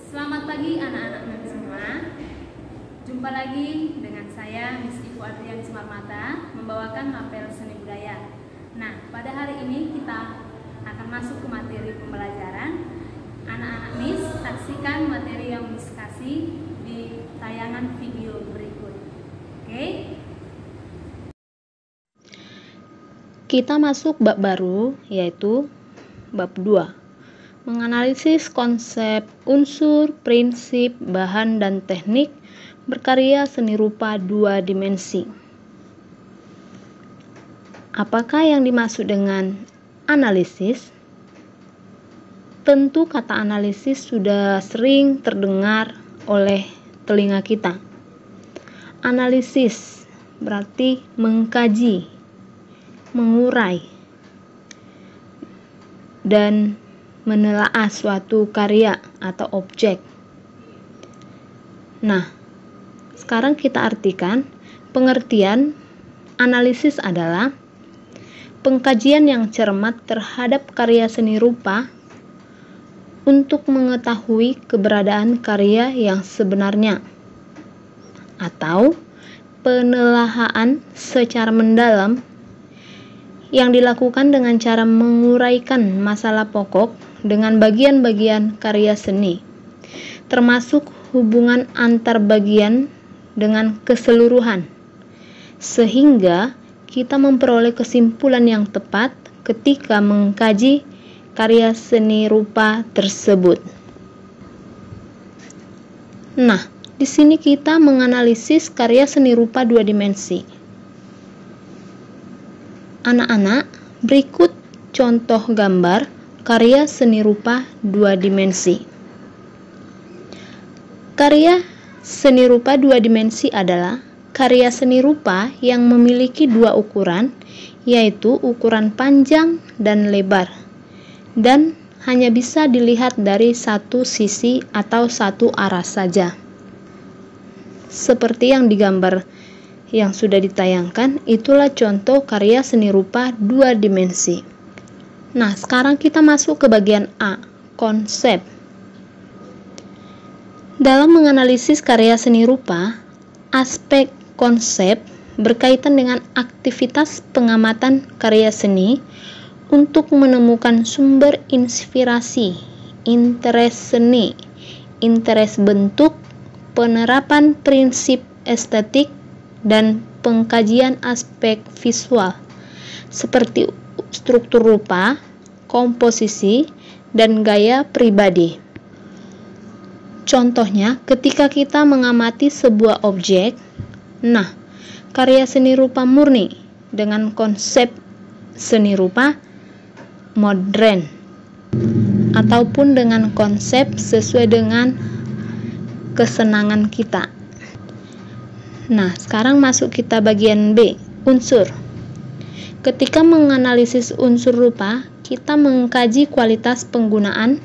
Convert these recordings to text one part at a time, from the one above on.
Selamat pagi anak-anak semua. Jumpa lagi dengan saya Miss Ibu Adrian Sumarmata membawakan mapel seni budaya. Nah, pada hari ini kita akan masuk ke materi pembelajaran. Anak-anak Miss, saksikan materi yang Miss kasih di tayangan video berikut. Oke? Kita masuk bab baru, yaitu bab 2. Menganalisis konsep, unsur, prinsip, bahan, dan teknik berkarya seni rupa 2 dimensi. Apakah yang dimaksud dengan analisis? Tentu kata analisis sudah sering terdengar oleh telinga kita. Analisis berarti mengkaji, mengurai, dan menelaah suatu karya atau objek. Nah, sekarang kita artikan pengertian analisis adalah pengkajian yang cermat terhadap karya seni rupa untuk mengetahui keberadaan karya yang sebenarnya, atau penelaahan secara mendalam yang dilakukan dengan cara menguraikan masalah pokok dengan bagian-bagian karya seni, termasuk hubungan antar bagian dengan keseluruhan, sehingga kita memperoleh kesimpulan yang tepat ketika mengkaji karya seni rupa tersebut. Nah, di sini kita menganalisis karya seni rupa 2 dimensi. Anak-anak, berikut contoh gambar karya seni rupa 2 dimensi. Karya seni rupa 2 dimensi adalah karya seni rupa yang memiliki 2 ukuran, yaitu ukuran panjang dan lebar, dan hanya bisa dilihat dari satu sisi atau satu arah saja. Seperti yang digambar yang sudah ditayangkan, itulah contoh karya seni rupa 2 dimensi. Nah, sekarang kita masuk ke bagian A, konsep. Dalam menganalisis karya seni rupa, aspek konsep berkaitan dengan aktivitas pengamatan karya seni untuk menemukan sumber inspirasi, interest seni, interest bentuk, penerapan prinsip estetik, dan pengkajian aspek visual seperti struktur rupa, komposisi, dan gaya pribadi. Contohnya, ketika kita mengamati sebuah objek, nah, karya seni rupa murni dengan konsep seni rupa modern, ataupun dengan konsep sesuai dengan kesenangan kita. Nah, sekarang masuk kita bagian B, unsur. Ketika menganalisis unsur rupa, kita mengkaji kualitas penggunaan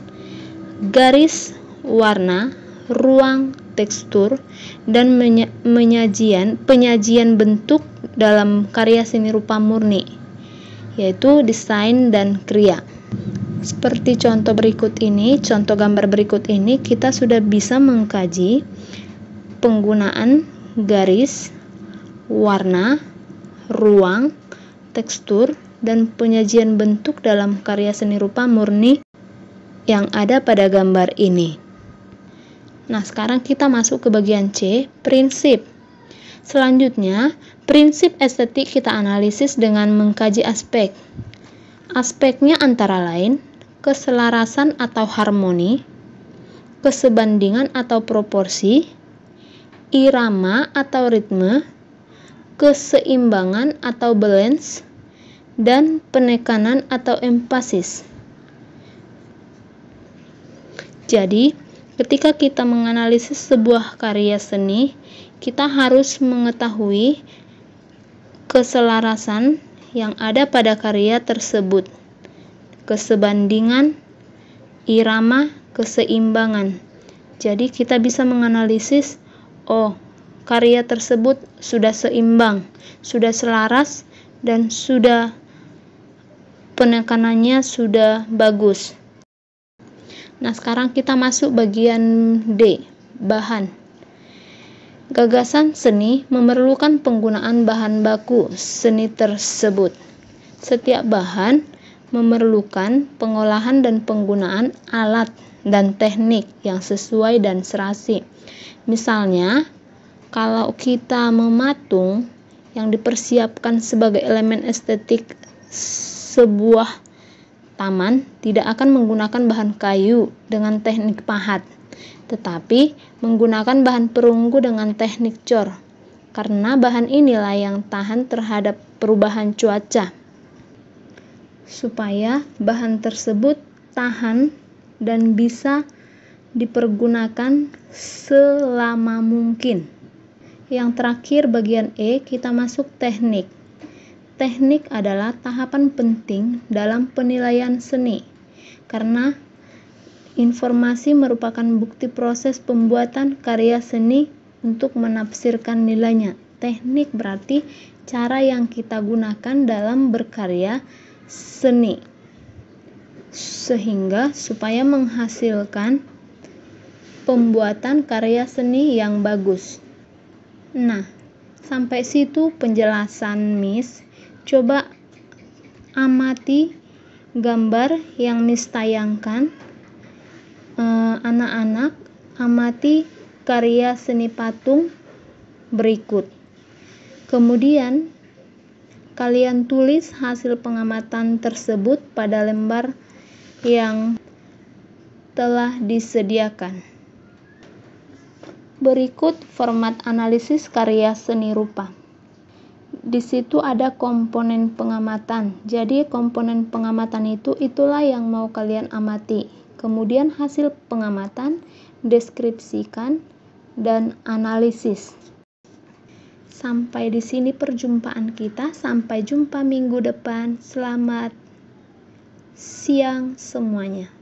garis, warna, ruang, tekstur, dan penyajian bentuk dalam karya seni rupa murni, yaitu desain dan kriya. Seperti contoh gambar berikut ini, kita sudah bisa mengkaji penggunaan garis, warna, ruang, tekstur, dan penyajian bentuk dalam karya seni rupa murni yang ada pada gambar ini. Nah, sekarang kita masuk ke bagian C, prinsip. Selanjutnya, prinsip estetik kita analisis dengan mengkaji aspek. Aspeknya antara lain keselarasan atau harmoni, kesebandingan atau proporsi, irama atau ritme, keseimbangan atau balance, dan penekanan atau emphasis. Jadi, ketika kita menganalisis sebuah karya seni, kita harus mengetahui keselarasan yang ada pada karya tersebut, kesebandingan, irama, keseimbangan. Jadi, kita bisa menganalisis, karya tersebut sudah seimbang, sudah selaras, dan sudah penekanannya sudah bagus. Nah, sekarang kita masuk bagian D, bahan. Gagasan seni memerlukan penggunaan bahan baku seni tersebut. Setiap bahan memerlukan pengolahan dan penggunaan alat dan teknik yang sesuai dan serasi. Misalnya, kalau kita mematung, yang dipersiapkan sebagai elemen estetik sebuah taman tidak akan menggunakan bahan kayu dengan teknik pahat, tetapi menggunakan bahan perunggu dengan teknik cor, karena bahan inilah yang tahan terhadap perubahan cuaca. Supaya bahan tersebut tahan dan bisa dipergunakan selama mungkin. Yang terakhir, bagian E, kita masuk teknik. Teknik adalah tahapan penting dalam penilaian seni, karena informasi merupakan bukti proses pembuatan karya seni untuk menafsirkan nilainya. Teknik berarti cara yang kita gunakan dalam berkarya seni, sehingga supaya menghasilkan pembuatan karya seni yang bagus. Nah, sampai situ penjelasan Miss. Coba amati gambar yang Miss tayangkan. Anak-anak, amati karya seni patung berikut. Kemudian, kalian tulis hasil pengamatan tersebut pada lembar yang telah disediakan. Berikut format analisis karya seni rupa. Di situ ada komponen pengamatan. Jadi komponen pengamatan itulah yang mau kalian amati. Kemudian hasil pengamatan, deskripsikan, dan analisis. Sampai di sini perjumpaan kita. Sampai jumpa minggu depan. Selamat siang semuanya.